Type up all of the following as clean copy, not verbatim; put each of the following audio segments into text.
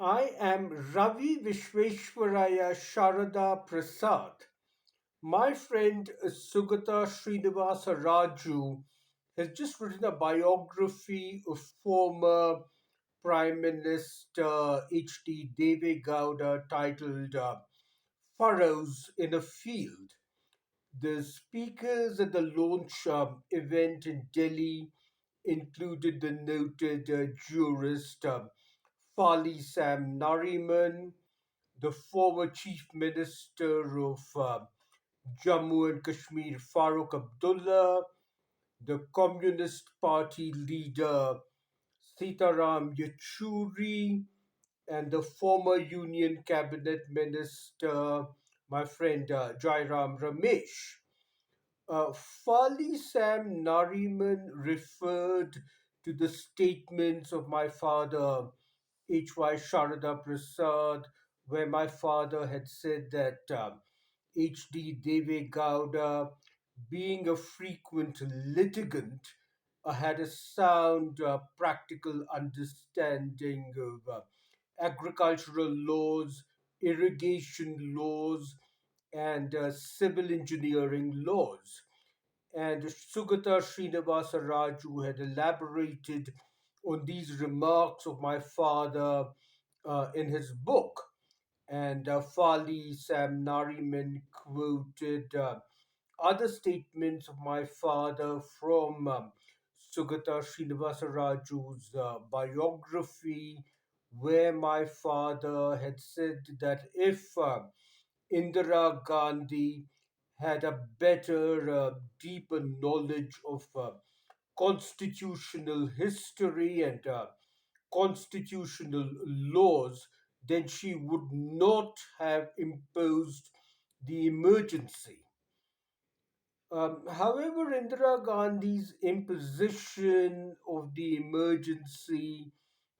I am Ravi Visvesvaraya Sharada Prasad. My friend Sugata Srinivasa Raju has just written a biography of former Prime Minister H.D. Deve Gowda titled Furrows in a Field. The speakers at the launch event in Delhi included the noted jurist Fali Sam Nariman, the former Chief Minister of Jammu and Kashmir Farooq Abdullah, the Communist Party leader Sitaram Yechuri, and the former Union Cabinet Minister, my friend Jairam Ramesh. Fali Sam Nariman referred to the statements of my father, H.Y. Sharada Prasad, where my father had said that H.D. Deve Gowda, being a frequent litigant, had a sound practical understanding of agricultural laws, irrigation laws, and civil engineering laws. And Sugata Srinivasa Raju had elaborated on these remarks of my father in his book. And Fali Sam Nariman quoted other statements of my father from Sugata Srinivasa Raju's biography, where my father had said that if Indira Gandhi had a better, deeper knowledge of constitutional history and constitutional laws, then she would not have imposed the emergency. However, Indira Gandhi's imposition of the emergency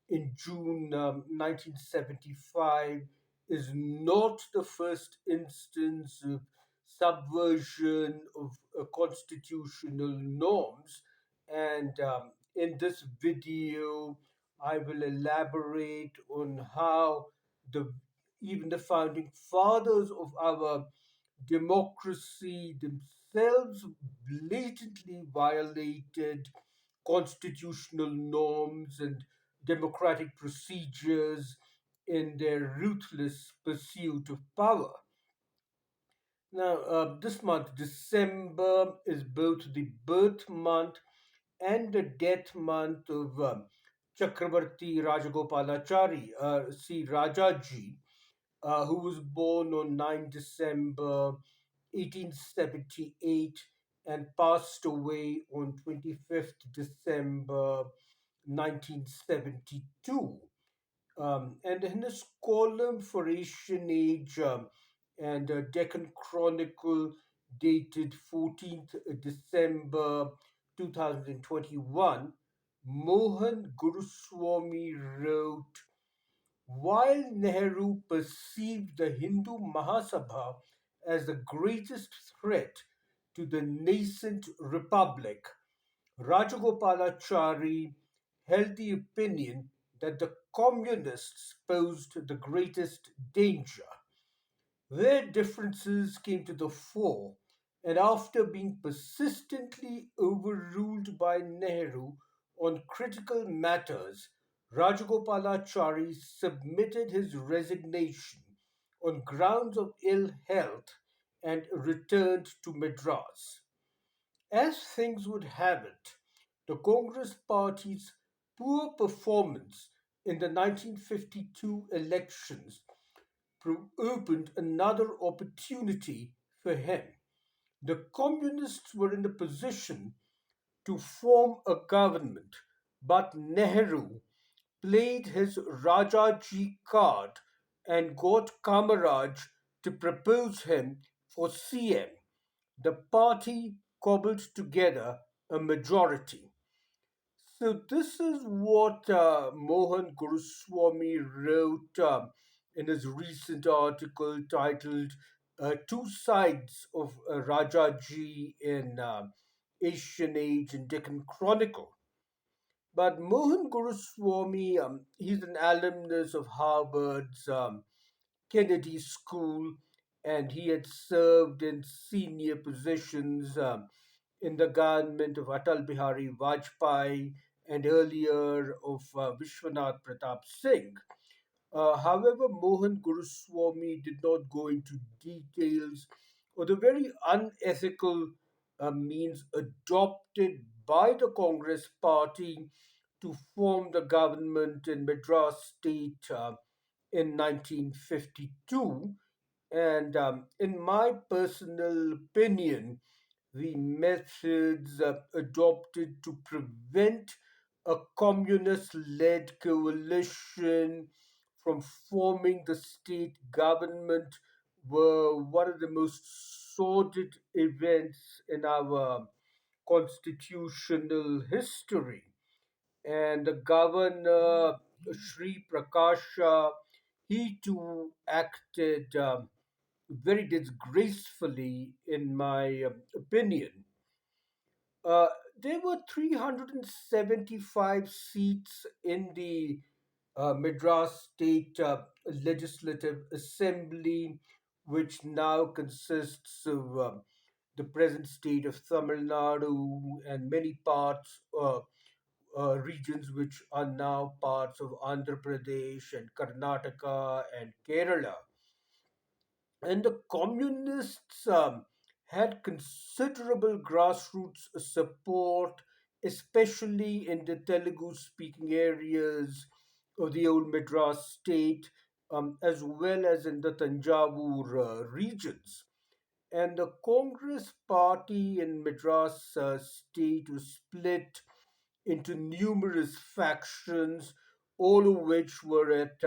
in June 1975 is not the first instance of subversion of constitutional norms. And in this video, I will elaborate on how the even the founding fathers of our democracy themselves blatantly violated constitutional norms and democratic procedures in their ruthless pursuit of power. Now, this month, December, is both the birth month and the death month of Chakravarti Rajagopalachari, C. Rajaji, who was born on 9 December 1878 and passed away on 25th December 1972. And in his column for Asian Age and Deccan Chronicle dated 14th December 2021, Mohan Guruswamy wrote, while Nehru perceived the Hindu Mahasabha as the greatest threat to the nascent republic, Rajagopalachari held the opinion that the communists posed the greatest danger. Their differences came to the fore, and after being persistently overruled by Nehru on critical matters, Rajagopalachari submitted his resignation on grounds of ill health and returned to Madras. As things would have it, the Congress Party's poor performance in the 1952 elections opened another opportunity for him. The communists were in a position to form a government, but Nehru played his Rajaji card and got Kamaraj to propose him for CM. The party cobbled together a majority. So this is what Mohan Guruswamy wrote in his recent article titled Two Sides of Rajaji in Asian Age and Deccan Chronicle. But Mohan Guruswamy, he's an alumnus of Harvard's Kennedy School, and he had served in senior positions in the government of Atal Bihari Vajpayee and earlier of Vishwanath Pratap Singh. However, Mohan Guruswamy did not go into details of the very unethical means adopted by the Congress party to form the government in Madras state in 1952. And in my personal opinion, the methods adopted to prevent a communist led coalition from forming the state government were one of the most sordid events in our constitutional history. And the governor, Sri Prakasha, he too acted very disgracefully, in my opinion. Uh, there were 375 seats in the Madras State Legislative Assembly, which now consists of the present state of Tamil Nadu and many parts, regions which are now parts of Andhra Pradesh and Karnataka and Kerala. And the communists had considerable grassroots support, especially in the Telugu speaking areas of the old Madras state, as well as in the Tanjavur regions. And the Congress party in Madras state was split into numerous factions, all of which were at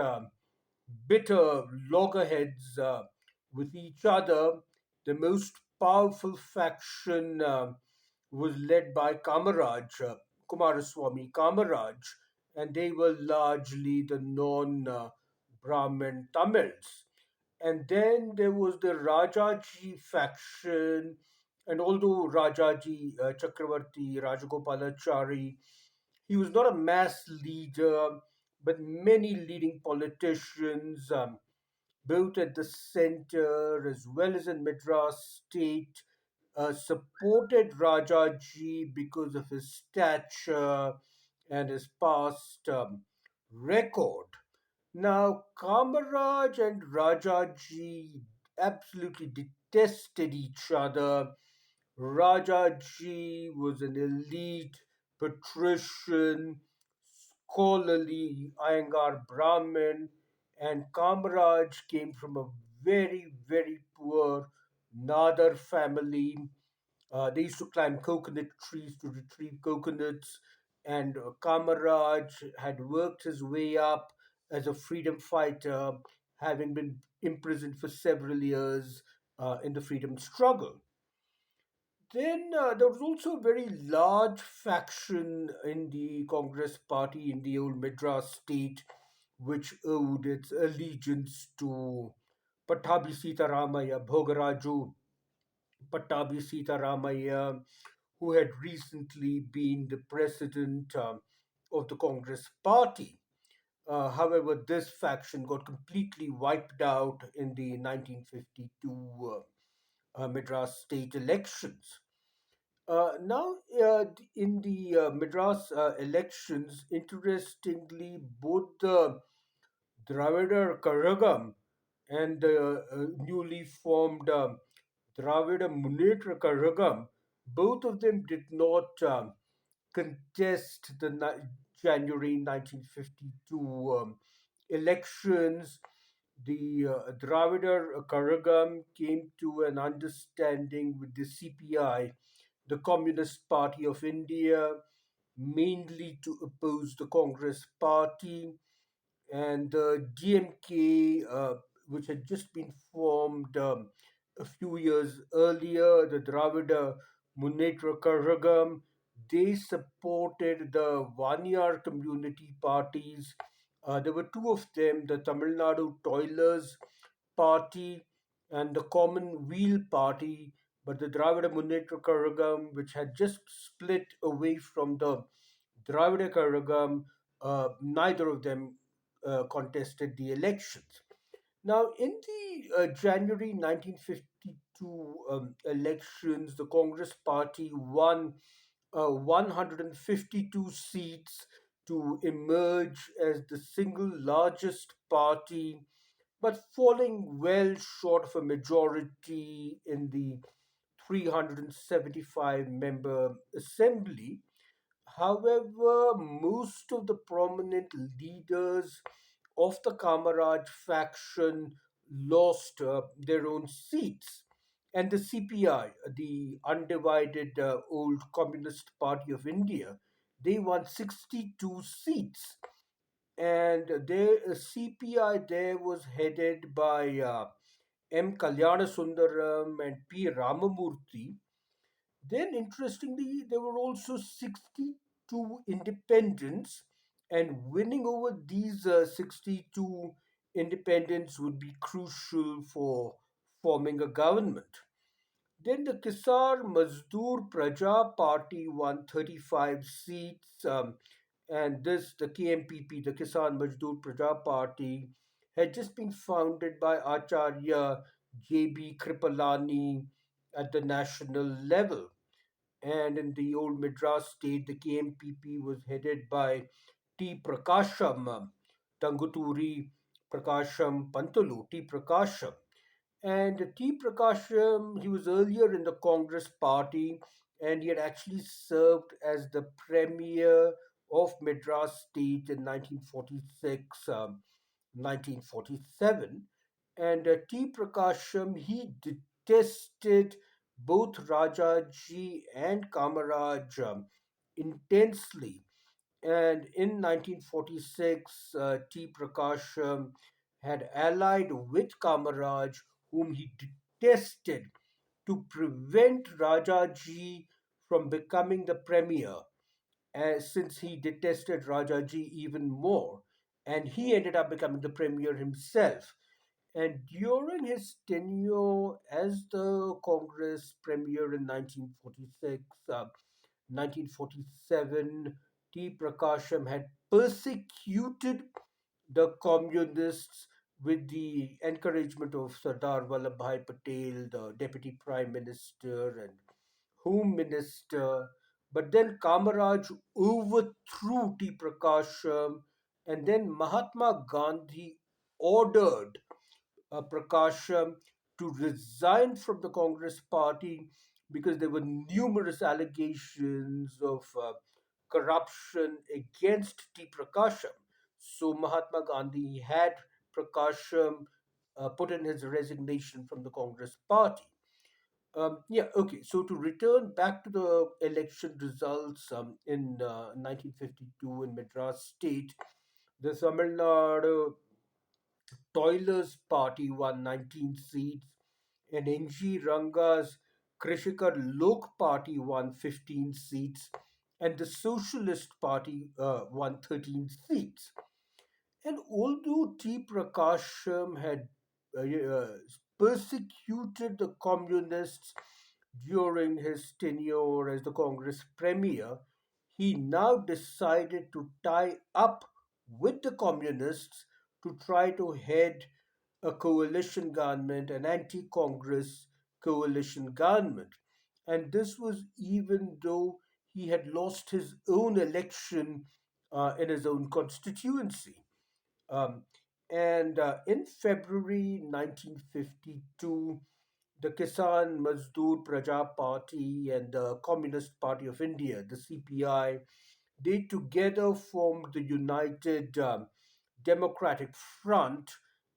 bitter loggerheads with each other. The most powerful faction was led by Kamaraj, Kumaraswamy Kamaraj, and they were largely the non Brahmin Tamils. And then there was the Rajaji faction, and although Rajaji Chakravarti Rajagopalachari, he was not a mass leader, but many leading politicians, both at the center as well as in Madras state, supported Rajaji because of his stature and his past record. Now, Kamaraj and Rajaji absolutely detested each other. Rajaji was an elite, patrician, scholarly Iyengar Brahmin, and Kamaraj came from a very, very poor Nadar family. They used to climb coconut trees to retrieve coconuts, and Kamaraj had worked his way up as a freedom fighter, having been imprisoned for several years in the freedom struggle. Then there was also a very large faction in the Congress party in the old Madras state, which owed its allegiance to Pattabhi Sitaramaya, Bhogaraju Pattabhi Sitaramaya, who had recently been the president of the Congress party. However, this faction got completely wiped out in the 1952 Madras state elections. Now, in the Madras elections, interestingly, both the Dravida Karagam and the newly formed Dravida Munnetra Karagam, both of them did not contest the January 1952 elections. The Dravida Karagam came to an understanding with the CPI, the Communist Party of India, mainly to oppose the Congress Party, and the DMK, which had just been formed a few years earlier, the Dravida Munnetra Karagam, they supported the Vanyar community parties. There were two of them, the Tamil Nadu Toilers Party and the Commonweal Party, but the Dravida Munnetra Karagam, which had just split away from the Dravida Karagam, neither of them contested the elections. Now, in the January 1952 elections, the Congress Party won 152 seats to emerge as the single largest party, but falling well short of a majority in the 375 member assembly. However, most of the prominent leaders of the Kamaraj faction lost their own seats. And the CPI, the undivided old Communist Party of India, they won 62 seats. And their CPI there was headed by M. Kalyanasundaram and P. Ramamurthy. Then, interestingly, there were also 62 independents, and winning over these 62 independents would be crucial for forming a government. Then the Kisar Mazdoor Praja Party won 35 seats, and this, the KMPP, the Kisan Mazdoor Praja Party, had just been founded by Acharya J.B. Kripalani at the national level. And in the old Madras state, the KMPP was headed by T. Prakasham, Tanguturi Prakasham Pantalu, T. Prakasham. And T. Prakasham, he was earlier in the Congress party and he had actually served as the premier of Madras state in 1946, 1947. And T. Prakasham, he detested both Rajaji and Kamaraj intensely. And in 1946, T. Prakasham had allied with Kamaraj, whom he detested, to prevent Rajaji from becoming the premier, since he detested Rajaji even more. And he ended up becoming the premier himself. And during his tenure as the Congress premier in 1946, 1947, T. Prakasham had persecuted the communists with the encouragement of Sardar Vallabhbhai Patel, the deputy prime minister and home minister. But then Kamaraj overthrew T. Prakasham, and then Mahatma Gandhi ordered Prakasham to resign from the Congress party because there were numerous allegations of corruption against T. Prakasham. So Mahatma Gandhi had Prakasham put in his resignation from the Congress party. Yeah, okay. So to return back to the election results in 1952 in Madras state, the Tamil Nadu Toilers Party won 19 seats, and N.G. Ranga's Krishikar Lok Party won 15 seats, and the Socialist Party won 13 seats. And although T. Prakasham had persecuted the communists during his tenure as the Congress premier, he now decided to tie up with the communists to try to head a coalition government, an anti Congress coalition government. And this was even though he had lost his own election in his own constituency. Um, and in February 1952, the Kisan Mazdoor Praja Party and the Communist Party of India, the CPI, they together formed the United Democratic Front,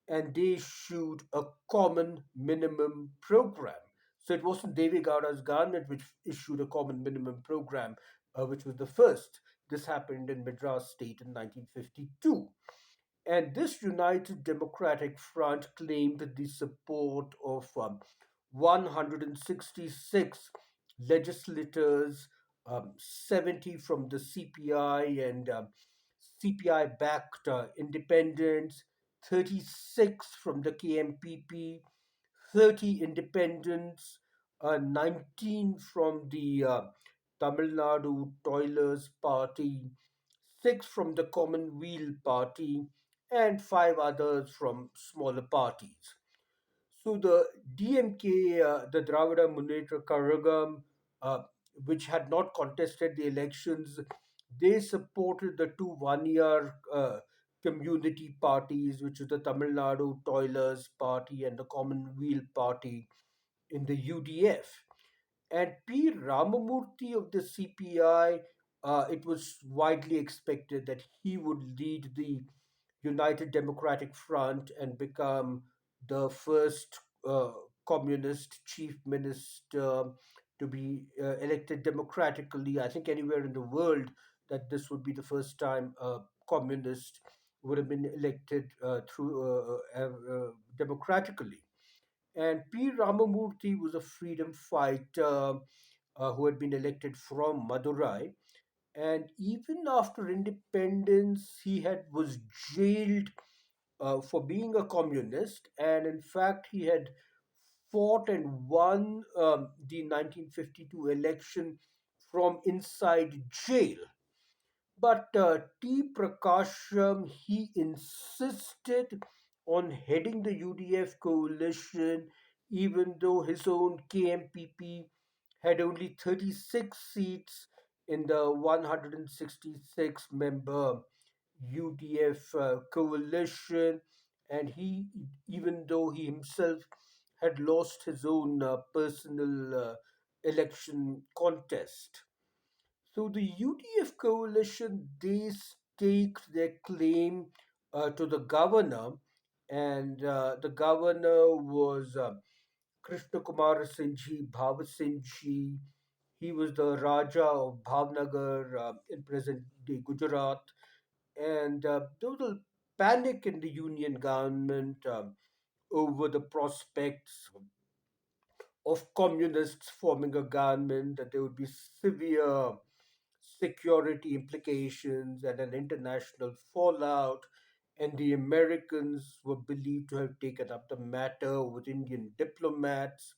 and they issued a common minimum program. So it wasn't Devi Gowda's government which issued a common minimum program, which was the first. This happened in Madras state in 1952. And this United Democratic Front claimed the support of 166 legislators, 70 from the CPI and CPI backed independents, 36 from the KMPP, 30 independents, 19 from the Tamil Nadu Toilers Party, six from the Commonweal Party, and five others from smaller parties. So the DMK, the Dravida Munnetra Karagam, uh, which had not contested the elections, they supported the two one-year community parties, which is the Tamil Nadu Toilers Party and the Commonweal Party in the UDF. And P. Ramamurthy of the CPI, it was widely expected that he would lead the United Democratic Front and become the first communist chief minister to be elected democratically. I think anywhere in the world that this would be the first time a communist would have been elected through democratically. And P. Ramamurthy was a freedom fighter who had been elected from Madurai. And even after independence, he had was jailed for being a communist, and in fact, he had fought and won the 1952 election from inside jail. But T. Prakasham, he insisted on heading the UDF coalition, even though his own KMPP had only 36 seats in the 166 member UDF coalition. And he, even though he himself had lost his own personal election contest. So the UDF coalition, they staked their claim to the governor, and the governor was Krishna Kumar Singhji Bhav Singhji. He was the Raja of Bhavnagar in present day Gujarat, and there was a panic in the union government over the prospects of communists forming a government, that there would be severe security implications and an international fallout. And the Americans were believed to have taken up the matter with Indian diplomats.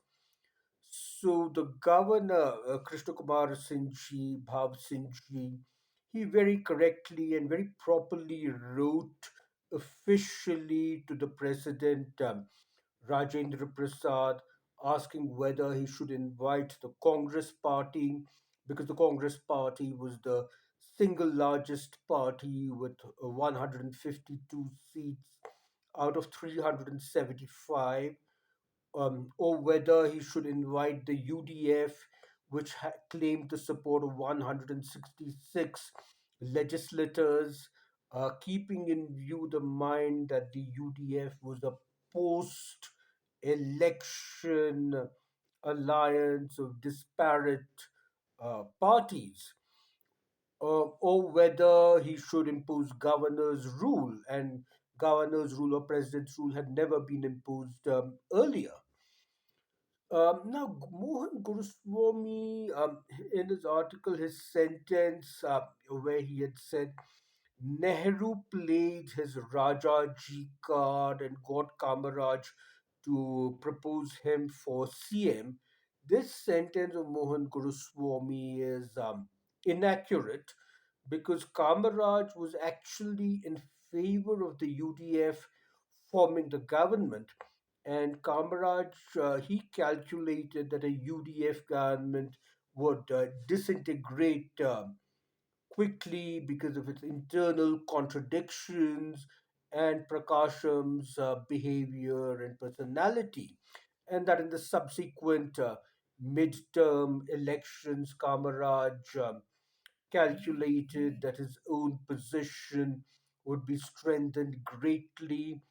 So the governor, Krishna Kumar Singhji, Bhav Singhji, he very correctly and very properly wrote officially to the president, Rajendra Prasad, asking whether he should invite the Congress party, because the Congress party was the single largest party with 152 seats out of 375, or whether he should invite the UDF, which claimed the support of 166 legislators, keeping in view the mind that the UDF was a post election alliance of disparate parties, or whether he should impose governor's rule. And governor's rule or president's rule had never been imposed earlier. Now, Mohan Guruswamy, in his article, his sentence where he had said Nehru played his Rajaji card and got Kamaraj to propose him for CM. This sentence of Mohan Guruswamy is inaccurate, because Kamaraj was actually in favor of the UDF forming the government, and Kamaraj, he calculated that a UDF government would disintegrate quickly because of its internal contradictions and Prakasham's behavior and personality, and that in the subsequent midterm elections, Kamaraj calculated that his own position would be strengthened greatly,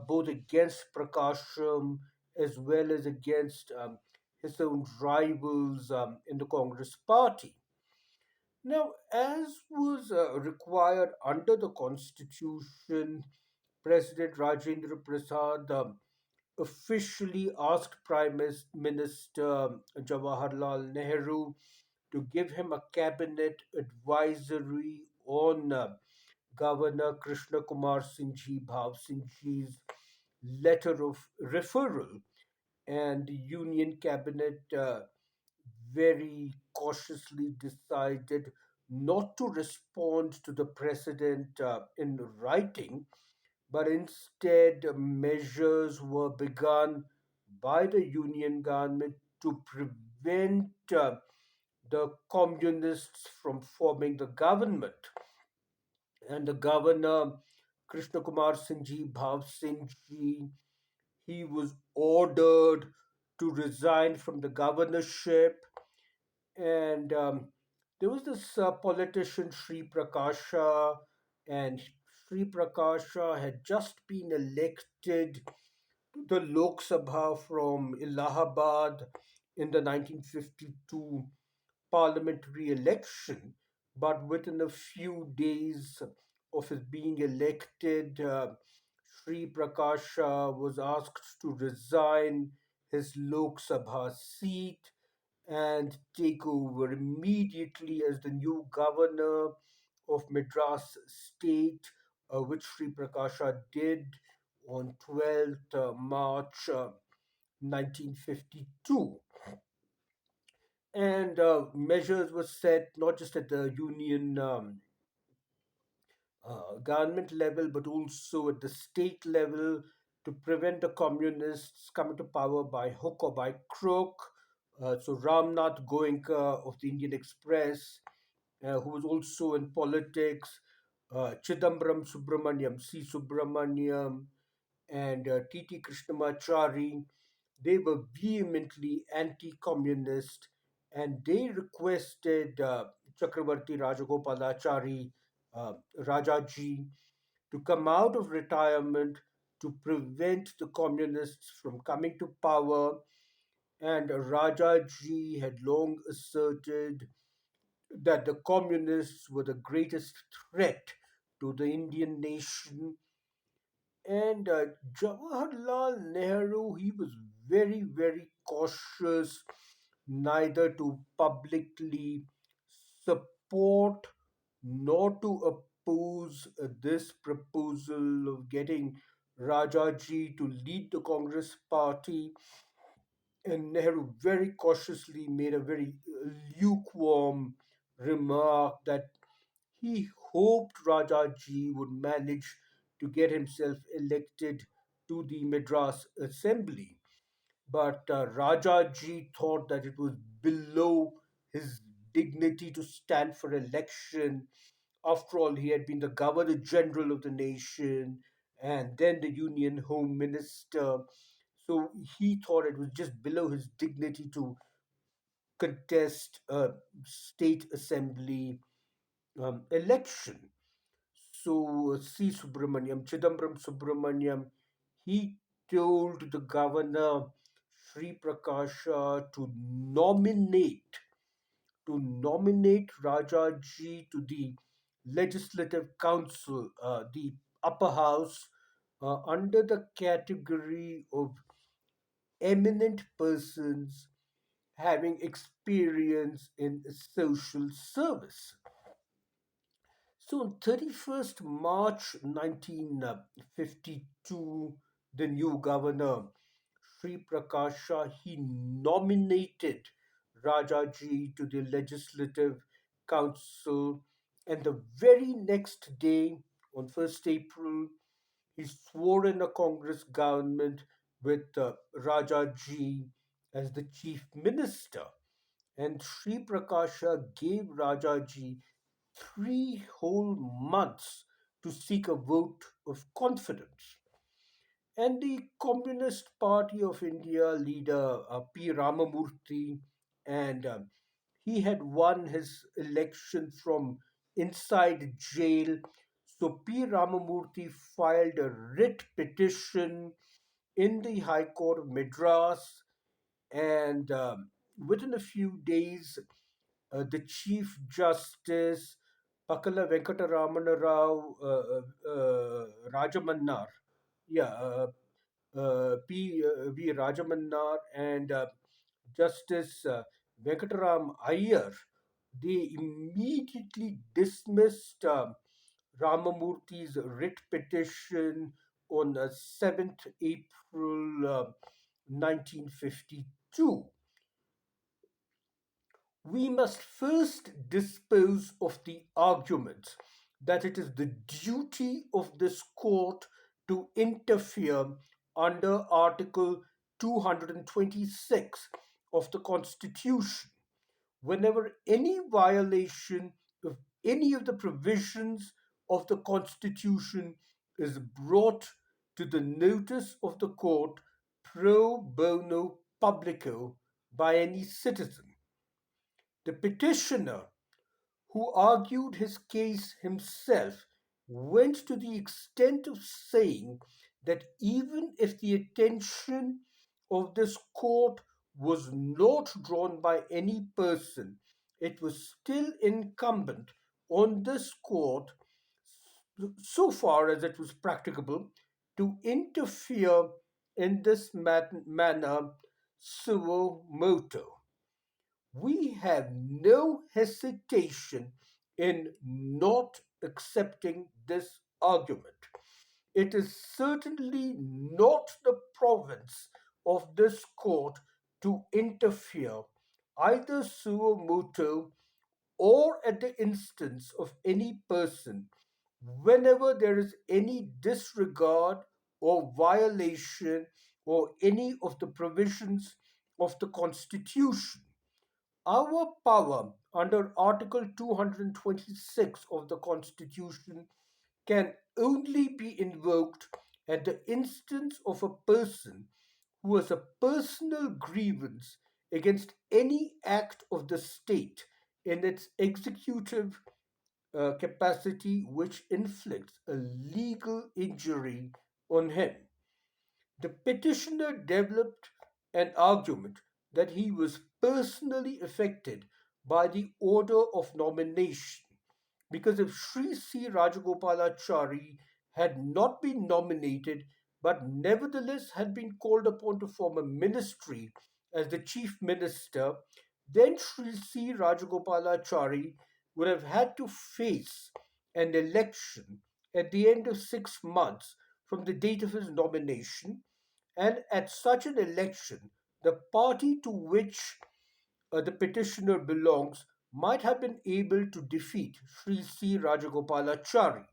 both against Prakasham as well as against his own rivals in the Congress party. Now, as was required under the Constitution, President Rajendra Prasad officially asked Minister Jawaharlal Nehru to give him a cabinet advisory on Governor Krishna Kumar Singhji Bhav Singhji's letter of referral, and the Union Cabinet very cautiously decided not to respond to the president in writing, but instead measures were begun by the Union government to prevent the communists from forming the government. And the governor, Krishna Kumar Singhji, Bhav Singhji, he was ordered to resign from the governorship. And there was this politician, Sri Prakasha, and Sri Prakasha had just been elected to the Lok Sabha from Allahabad in the 1952 parliamentary election. But within a few days of his being elected, Sri Prakasha was asked to resign his Lok Sabha seat and take over immediately as the new governor of Madras state, which Sri Prakasha did on 12th March 1952. And measures were set not just at the union government level, but also at the state level to prevent the communists coming to power by hook or by crook. So Ramnath Goenka of the Indian Express, who was also in politics, Chidambaram Subramaniam, C. Subramaniam, and T. T. Krishnamachari, they were vehemently anti communist and they requested Chakravarti Rajagopalachari, Rajaji, to come out of retirement to prevent the communists from coming to power. And Rajaji had long asserted that the communists were the greatest threat to the Indian nation. And Jawaharlal Nehru, he was very, very cautious neither to publicly support nor to oppose this proposal of getting Rajaji to lead the Congress party. And Nehru very cautiously made a very lukewarm remark that he hoped Rajaji would manage to get himself elected to the Madras Assembly. But Rajaji thought that it was below his dignity to stand for election. After all, he had been the Governor General of the nation and then the Union Home Minister. So he thought it was just below his dignity to contest a state assembly election. So C. Subramaniam, Chidambaram Subramaniam, he told the governor Sri Prakasha to nominate Rajaji to the Legislative Council, the upper house, under the category of eminent persons having experience in social service. So on 31st March 1952, the new governor, Sri Prakasha, he nominated Rajaji to the Legislative Council, and the very next day, on 1st April, he swore in a Congress government with Rajaji as the chief minister. And Sri Prakasha gave Rajaji 3 whole months to seek a vote of confidence. And the Communist Party of India leader P. Ramamurthy, and he had won his election from inside jail. So P. Ramamurthy filed a writ petition in the High Court of Madras, and within a few days, the Chief Justice Pakala Venkataramana Rao Rajamannar, yeah, P. V. Rajamannar and Justice Venkataram Iyer, they immediately dismissed Ramamurthy's writ petition on 7th April 1952. We must first dispose of the argument that it is the duty of this court to interfere under Article 226 of the Constitution whenever any violation of any of the provisions of the Constitution is brought to the notice of the court pro bono publico by any citizen. The petitioner, who argued his case himself, went to the extent of saying that even if the attention of this court was not drawn by any person, it was still incumbent on this court, so far as it was practicable, to interfere in this manner suo moto. We have no hesitation in not accepting this argument. It is certainly not the province of this court to interfere, either suo moto or at the instance of any person, whenever there is any disregard or violation or any of the provisions of the Constitution. Our power under Article 226 of the Constitution can only be invoked at the instance of a person who has a personal grievance against any act of the state in its executive capacity which inflicts a legal injury on him. The petitioner developed an argument that he was personally affected by the order of nomination because if Sri C. Rajagopalachari had not been nominated but nevertheless had been called upon to form a ministry as the chief minister, then Sri C. Rajagopalachari would have had to face an election at the end of 6 months from the date of his nomination, and at such an election, the party to which the petitioner belongs might have been able to defeat Sri C. Rajagopalachari.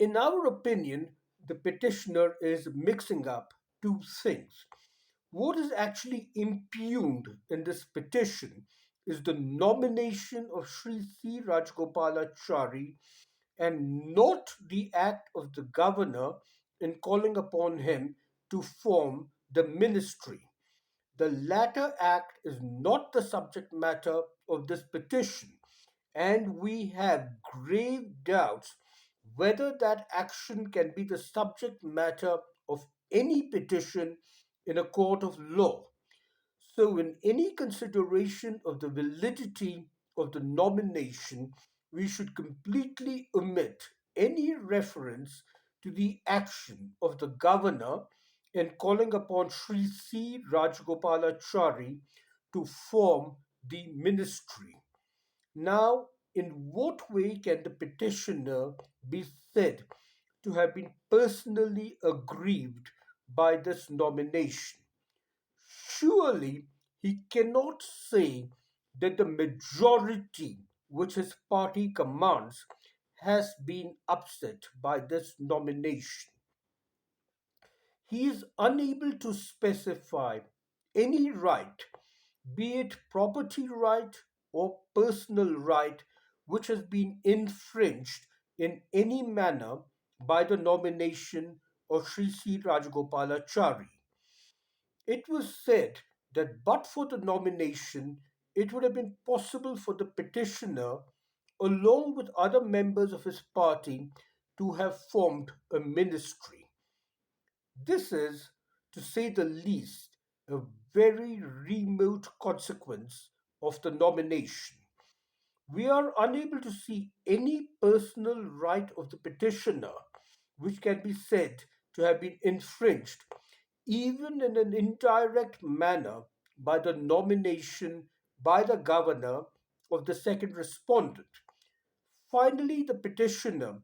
In our opinion, the petitioner is mixing up two things. What is actually impugned in this petition is the nomination of Sri C. Rajagopalachari and not the act of the governor in calling upon him to form the ministry. The latter act is not the subject matter of this petition, and we have grave doubts whether that action can be the subject matter of any petition in a court of law. So, in any consideration of the validity of the nomination, we should completely omit any reference to the action of the governor in calling upon Sri C. Rajagopalachari to form the ministry. Now, in what way can the petitioner be said to have been personally aggrieved by this nomination? Surely he cannot say that the majority which his party commands has been upset by this nomination. He is unable to specify any right, be it property right or personal right, which has been infringed in any manner by the nomination of Sri C. Rajagopalachari. It was said that but for the nomination, it would have been possible for the petitioner, along with other members of his party, to have formed a ministry. This is, to say the least, a very remote consequence of the nomination. We are unable to see any personal right of the petitioner which can be said to have been infringed, even in an indirect manner, by the nomination by the governor of the second respondent. Finally, the petitioner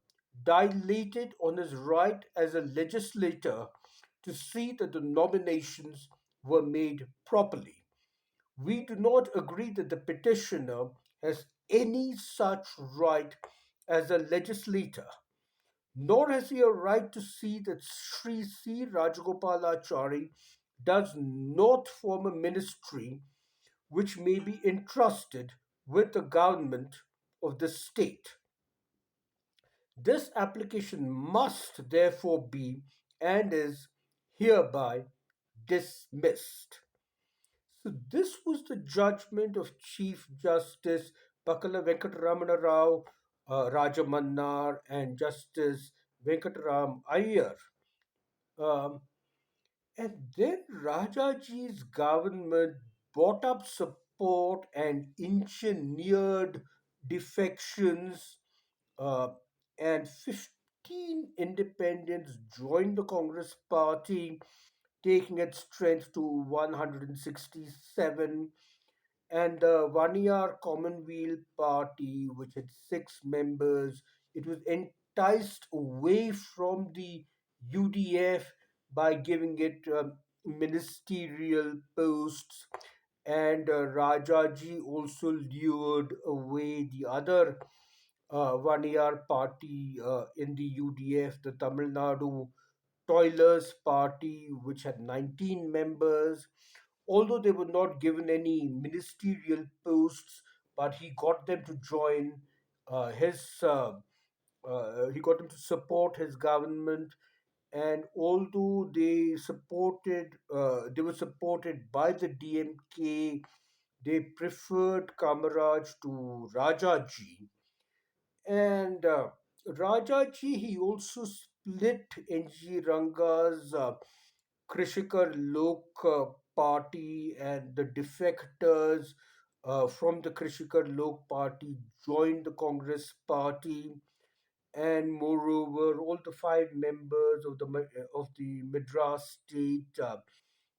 dilated on his right as a legislator to see that the nominations were made properly. We do not agree that the petitioner has any such right as a legislator, nor has he a right to see that Sri C. Rajagopalachari does not form a ministry which may be entrusted with the government of the state. This application must therefore be and is hereby dismissed. So, this was the judgment of Chief Justice Pakala Venkataramana Rao Rajamannar and Justice Venkataram Iyer. Um, and then Rajaji's government brought up support and engineered defections, uh, and 15 independents joined the Congress party, taking its strength to 167. And the Vaniyar Commonwealth Party, which had 6 members, it was enticed away from the UDF by giving it ministerial posts. And Rajaji also lured away the other Vaniyar party in the UDF, the Tamil Nadu Toilers Party, which had 19 members. Although they were not given any ministerial posts, but he got them to join he got them to support his government. And although they were supported by the DMK, they preferred Kamaraj to Rajaji. And Rajaji, he also split NG Ranga's Krishikar Lok party, and the defectors from the Krishikar Lok party joined the Congress party. And moreover, all the 5 members of the Madras State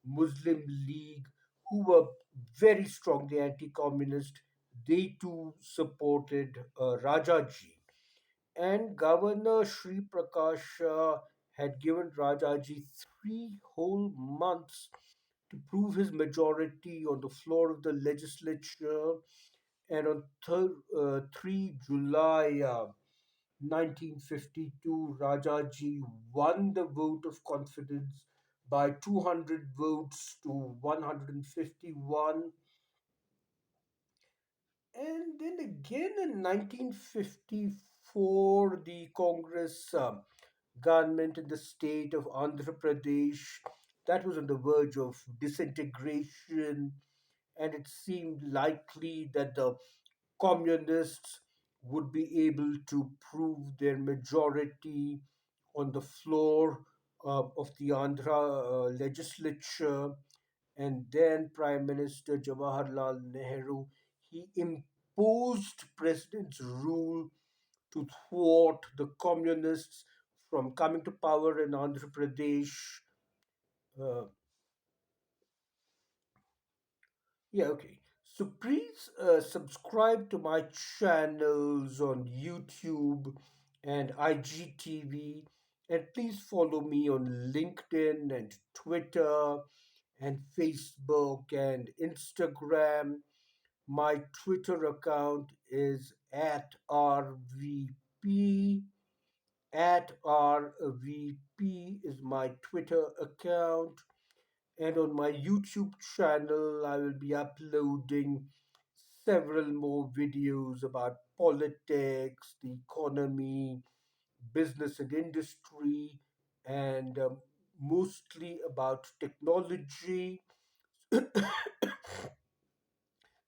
Muslim League, who were very strongly anti-communist, they too supported Rajaji. And Governor Sri Prakash had given Rajaji 3 whole months to prove his majority on the floor of the legislature. And on 3 July 1952, Rajaji won the vote of confidence by 200 votes to 151. And then again in 1954, the Congress government in the state of Andhra Pradesh, that was on the verge of disintegration, and it seemed likely that the communists would be able to prove their majority on the floor of the Andhra legislature. And then Prime Minister Jawaharlal Nehru, he imposed president's rule to thwart the communists from coming to power in Andhra Pradesh. Uh, yeah, okay. So please subscribe to my channels on YouTube and IGTV, and please follow me on LinkedIn and Twitter and Facebook and Instagram. My Twitter account is at RVP. At RVP is my Twitter account. And on my YouTube channel, I will be uploading several more videos about politics, the economy, business and industry, and mostly about technology.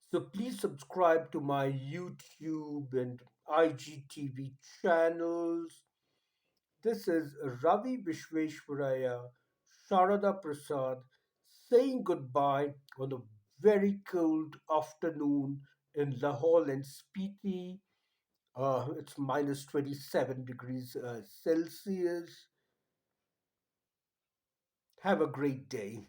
So please subscribe to my YouTube and IGTV channels. This is Ravi Visvesvaraya, Sharada Prasad saying goodbye on a very cold afternoon in Lahore and Spiti. It's minus 27 degrees Celsius. Have a great day.